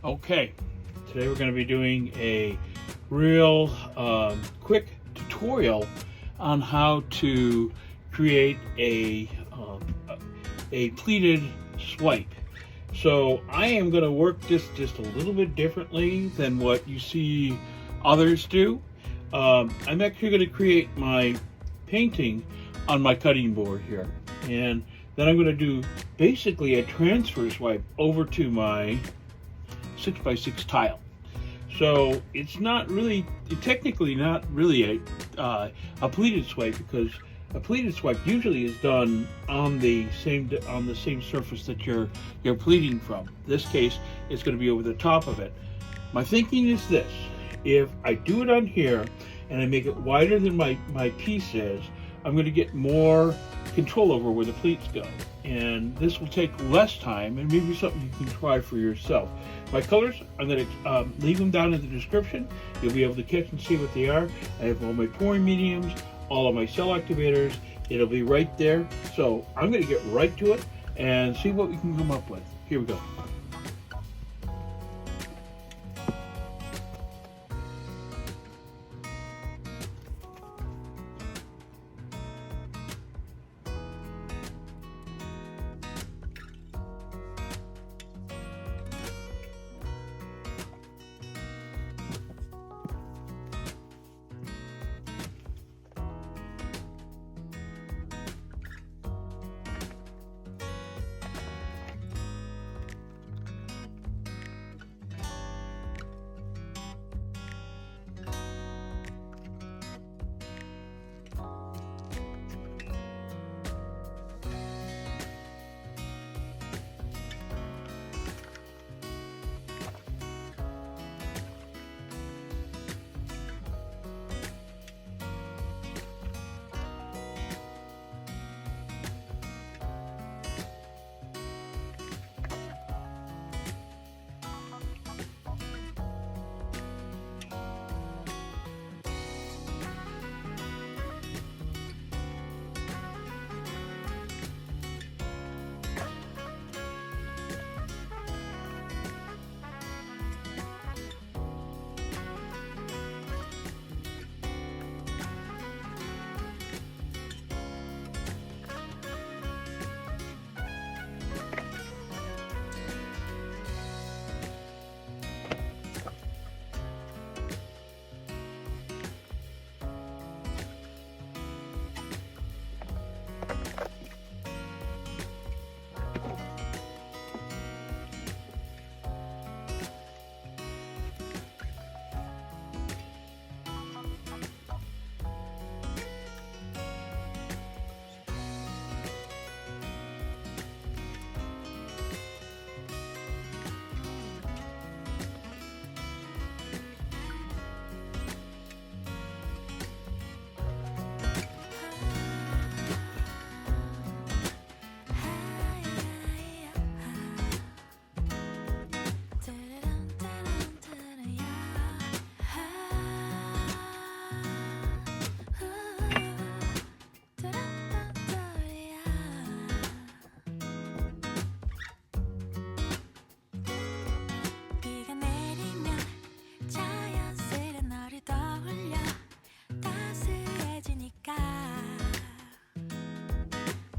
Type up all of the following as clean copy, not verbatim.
Okay, today we're going to be doing a real quick tutorial on how to create a pleated swipe. So I am going to work this just a little bit differently than what you see others do. I'm actually going to create my painting on my cutting board here, and then I'm going to do basically a transfer swipe over to my 6x6 tile. So it's not really, technically not really a pleated swipe, because a pleated swipe usually is done on the same surface that you're pleating from. In this case, it's going to be over the top of it. My thinking is this: if I do it on here and I make it wider than my piece is, I'm going to get more control over where the pleats go, and this will take less time and maybe something you can try for yourself. My colors, I'm going to leave them down in the description. You'll be able to catch and see what they are. I have all my pouring mediums, all of my cell activators. It'll be right there. So I'm going to get right to it and see what we can come up with. Here we go.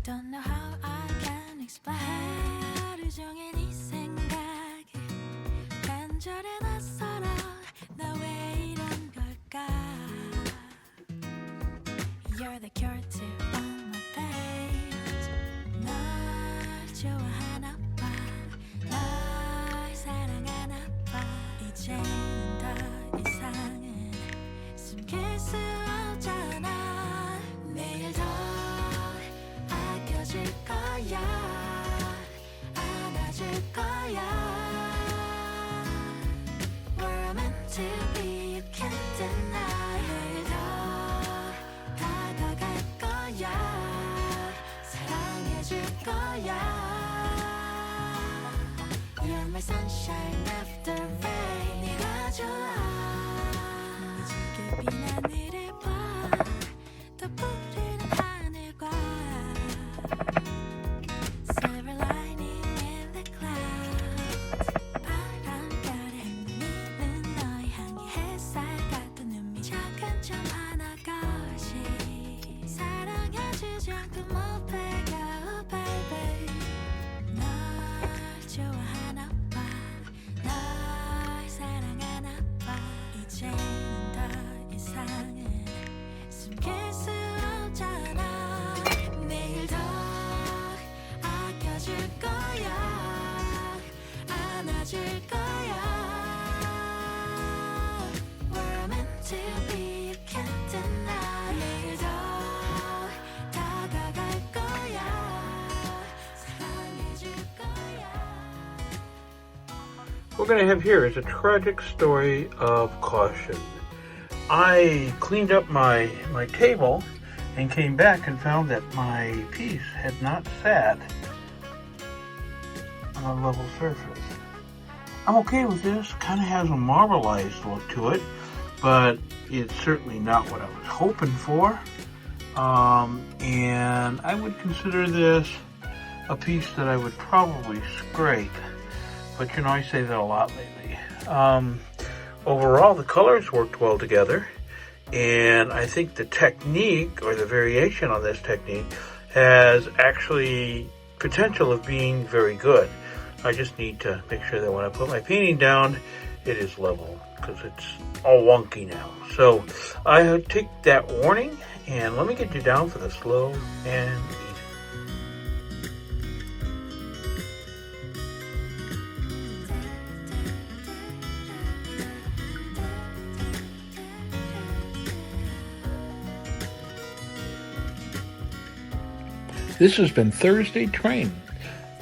Don't know how I can explain. 하루 종일 네 생각에 간절해 낯설어. 나 왜 이런 걸까? You're the cure to all my pains. 널 좋아하나 봐. 널 사랑하나 봐. 이제는 더 이상은 숨길 수 없잖아. 매일 더 줄 거야, 안아줄 거야. We're meant to be, you can't deny. 매일 더 다가갈 거야, 사랑해줄 거야. You're my sunshine after rain. 네가 좋아. 지게 빈 하늘을 봐, 더 푸른 하늘과 silver lining in the clouds. 바람결 이만큼 못해가 baby 널 좋아하나 봐 널 사랑하나 봐 이제는 더 이상은 숨길 수 없잖아 내일 더 아껴줄 거야 안아줄 거야 We're meant to be, you can't deny 내일 더 다가갈 거야 사랑해줄 거야 What we're going to have here is a tragic story of caution. I cleaned up my table and came back and found that my piece had not sat on a level surface. I'm okay with this. Kind of has a marbleized look to it, but it's certainly not what I was hoping for. And I would consider this a piece that I would probably scrape. But you know, I say that a lot lately. Overall, the colors worked well together. And I think the technique, or the variation on this technique, has actually potential of being very good. I just need to make sure that when I put my painting down, it is level, because it's all wonky now. So I take that warning, and let me get you down for the slow and easy. This has been Thursday Train.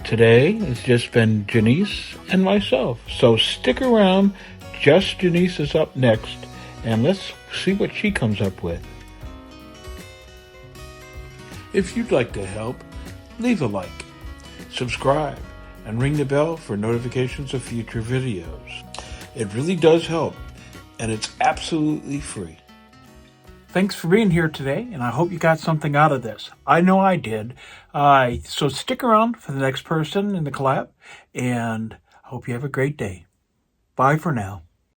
Today has just been Janice and myself. So stick around. Just Janice is up next, and let's see what she comes up with. If you'd like to help, leave a like, subscribe, and ring the bell for notifications of future videos. It really does help, and it's absolutely free. Thanks for being here today, and I hope you got something out of this. I know I did. So stick around for the next person in the collab, and I hope you have a great day. Bye for now.